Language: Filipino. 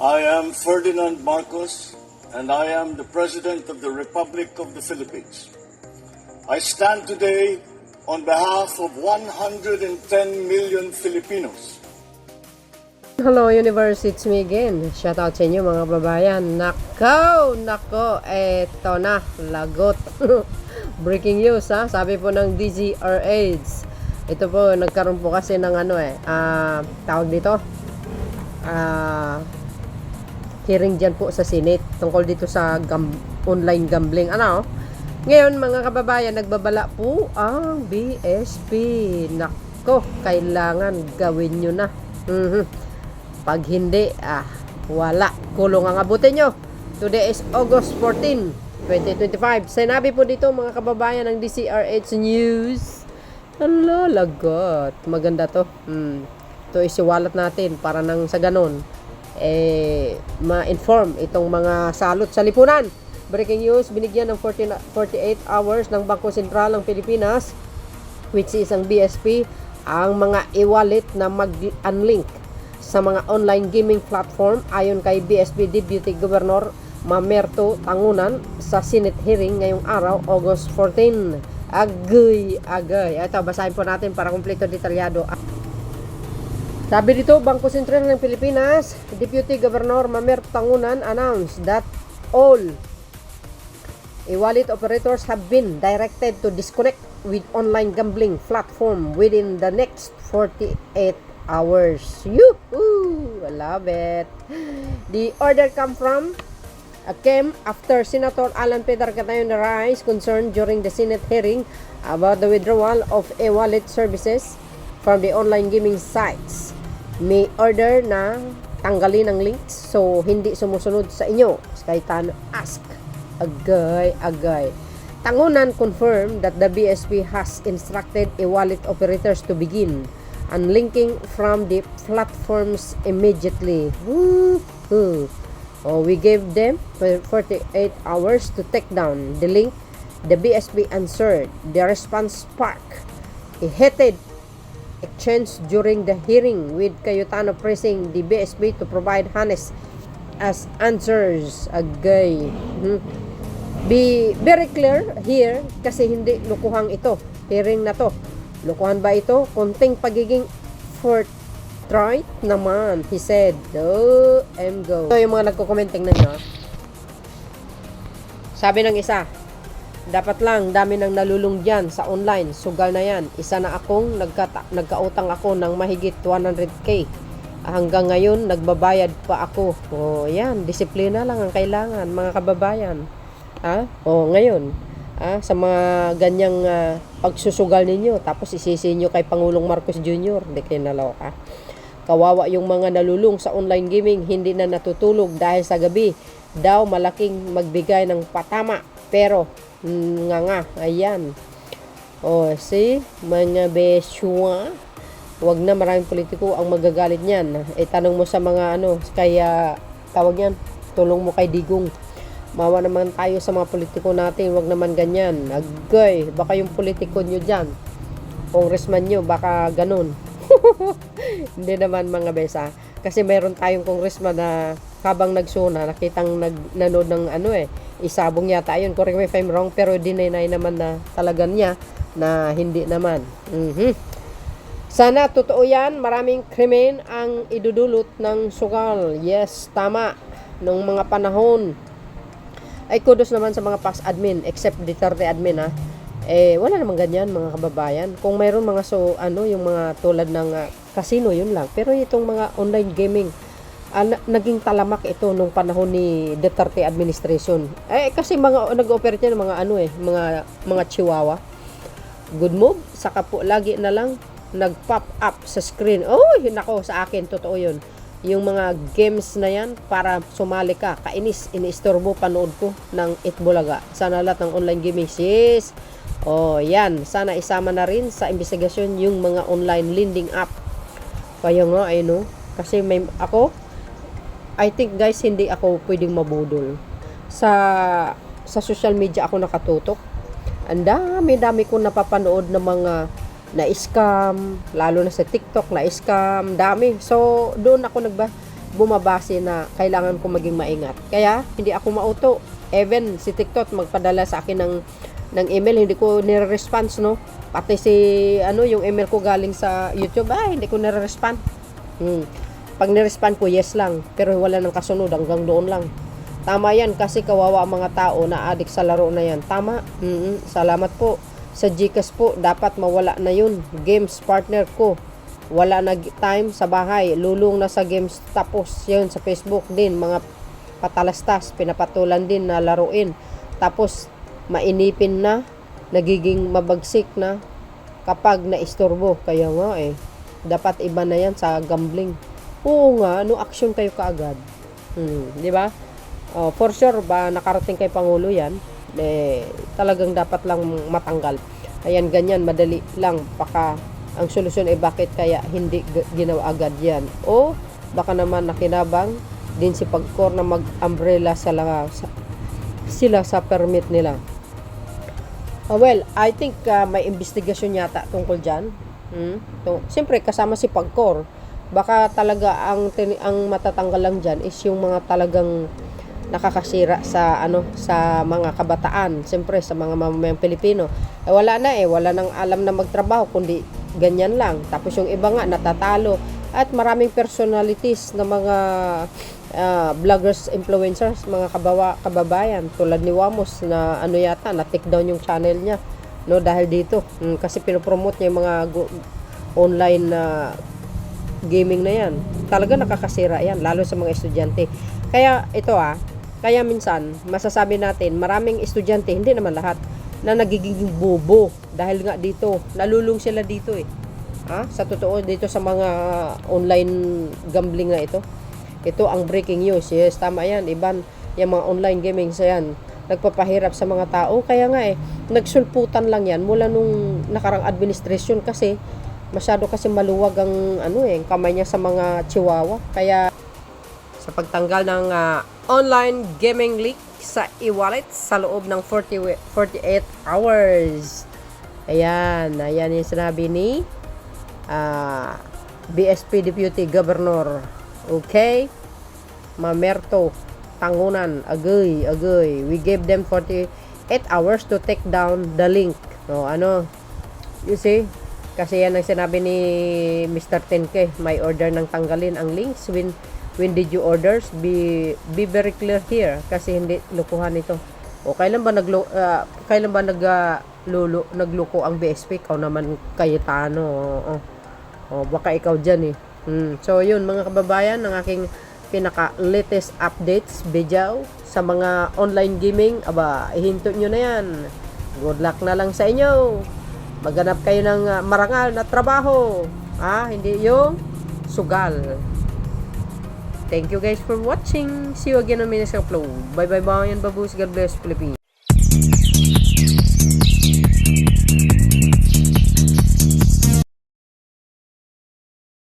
I am Ferdinand Marcos, and I am the President of the Republic of the Philippines. I stand today on behalf of 110 million Filipinos. Hello Universe, it's me again. Shout out sa inyo mga babayan. Nako, eto na, lagot. Breaking news ha, sabi po ng DZRH. Ito po, nagkaroon po kasi ng tawag dito, hearing dyan po sa Senate tungkol dito sa online gambling. Ngayon mga kababayan, nagbabala po ang BSP. Nako, kailangan gawin nyo na. Pag hindi, wala. Kulong ang abutin nyo. Today is August 14, 2025. Sinabi po dito mga kababayan ng DZRH News. Hala, lagot. Maganda to. Ito isiwalat natin para nang sa ganon ma-inform itong mga salot sa lipunan. Breaking news, binigyan ng 48 hours ng Bangko Sentral ng Pilipinas, which is ang BSP, ang mga e-wallet na mag-unlink sa mga online gaming platform ayon kay BSP Deputy Governor Mamerto Tangunan sa Senate hearing ngayong araw, August 14. Agay. Ito, basahin po natin para kumpleto detalyado. Sabi dito, Bangko Sentral ng Pilipinas, Deputy Governor Mamerto Tangunan announced that all e-wallet operators have been directed to disconnect with online gambling platform within the next 48 hours. Yoo-hoo! I love it. The order came after Senator Alan Peter Catayon raised concern during the Senate hearing about the withdrawal of e-wallet services from the online gaming sites. May order na tanggalin ang links so hindi sumusunod sa inyo. Cayetano ask. Agay. Tangunan confirmed that the BSP has instructed e-wallet operators to begin unlinking from the platforms immediately. We gave them 48 hours to take down the link. The BSP answered. The response sparked a heated exchange during the hearing, with Cayetano pressing the BSP to provide honest as answers. Agay. Be very clear here kasi hindi lukuhang ito. Hearing na to. Lukuhan ba ito? Konting pagiging forthright naman, he said. Go. So yung mga nagko-commenting na nyo, sabi ng isa, dapat lang dami nang nalulung dyan sa online, sugal na yan. Isa na akong nagkautang ako ng mahigit 100k. Hanggang ngayon nagbabayad pa ako. Yan, disiplina lang ang kailangan mga kababayan. Ngayon sa mga ganyang pagsusugal ninyo, tapos isisi nyo kay Pangulong Marcos Jr. Hindi kayo naloka. Kawawa yung mga nalulung sa online gaming, hindi na natutulog dahil sa gabi daw malaking magbigay ng patama. Pero ayan. See, mga beswa, wag na, maraming politiko ang magagalit niyan. Tanong mo sa mga kaya tawag yan, tulong mo kay Digong. Mawa naman tayo sa mga politiko natin, wag naman ganyan. Agay, baka yung politiko nyo dyan, congressman nyo, baka ganun. Hindi naman mga besa. Kasi mayroon tayong congressman na habang nagsuna, nakitang nanood ng isabong yata yun. Correct me if I'm wrong, pero dinay naman na talaga niya na hindi naman. Sana totoo yan, maraming krimen ang idudulot ng sugal. Yes, tama. Nung mga panahon, ay kudos naman sa mga past admin, except Duterte admin wala namang ganyan mga kababayan. Kung mayroon mga yung mga tulad ng casino, yun lang. Pero itong mga online gaming, naging talamak ito nung panahon ni Duterte administration. Kasi mga nag-operate yan ng mga chihuahua. Good move. Saka po lagi na lang nag-pop up sa screen. Nako, sa akin totoo yun. Yung mga games na yan, para sumali ka, kainis, iniistorbo panood ko ng Itbulaga. Sana lahat ng online gaming, sis. Yan. Sana isama na rin sa investigasyon yung mga online lending app. Kaya nga, kasi I think guys, hindi ako pwedeng mabudol. Sa social media ako nakatutok. Ang dami ko napapanood ng mga na-scam, lalo na sa TikTok, na-scam, dami. So, doon ako bumabase na kailangan ko maging maingat. Kaya, hindi ako mauto. Even si TikTok magpadala sa akin ng email, hindi ko nire-response, no? Pati si, yung email ko galing sa YouTube, hindi ko nire-respond. Pag nire-respond ko, yes lang. Pero wala nang kasunod, hanggang doon lang. Tama yan, kasi kawawa ang mga tao na addict sa laro na yan. Tama. Salamat po. Sa Gcash po, dapat mawala na yun. Games partner ko. Wala na time sa bahay. Lulong na sa games. Tapos yun, sa Facebook din, mga patalastas, pinapatulan din na laruin. Tapos, mainipin na, nagiging mabagsik na kapag naistorbo. Kaya nga dapat iba na yan sa gambling. Oo nga, no action kayo kaagad. Di ba? For sure ba nakarating kay Pangulo yan? Talagang dapat lang matanggal. Ayan, ganyan, madali lang. Baka ang solusyon ay bakit kaya hindi ginawa agad yan. O baka naman nakinabang din si Pagcor na mag-umbrella sila sa permit nila. Well, I think may investigasyon yata tungkol dyan. Siyempre, kasama si Pagcor. Baka talaga ang matatanggal lang dyan is yung mga talagang nakakasira sa mga kabataan, siyempre sa mga mamamayang Pilipino. Wala nang alam na magtrabaho kundi ganyan lang. Tapos yung iba nga natatalo at maraming personalities na mga vloggers, influencers, mga kababayan tulad ni Wamos na yata na take down yung channel niya, no, dahil dito kasi pinopromote niya yung mga online gaming na yan. Talaga nakakasira yan lalo sa mga estudyante. Kaya ito kaya minsan masasabi natin maraming estudyante, hindi naman lahat, na nagiging bobo dahil nga dito, nalulung sila dito sa totoo dito sa mga online gambling na ito. Ito ang breaking news. Yes, tama yan. Iban yung mga online gaming sa yan, nagpapahirap sa mga tao. Kaya nga nagsulputan lang yan mula nung nakarang administrasyon kasi masyado kasi maluwag ang kamay niya sa mga chihuahua. Kaya sa pagtanggal ng online gaming leak sa e-wallet sa loob ng 48 hours. Ayan yung sinabi ni BSP Deputy Governor. Okay? Mamerto Tangunan, agay. We gave them 48 hours to take down the link. No, you see? Kasi yan ang sinabi ni Mr. 10K, may order ng tanggalin ang links. When did you orders? Be very clear here kasi hindi lukuhan ito. O kailan ba nagluko ang BSP? Ikaw naman, Cayetano. Baka ikaw diyan So yun mga kababayan, ang aking pinaka-latest updates video sa mga online gaming. Ihinto nyo na yan. Good luck na lang sa inyo. Maghanap kayo ng marangal na trabaho. Hindi yung sugal. Thank you guys for watching. See you again on my next upload. Bye bye and babus. God bless Philippines.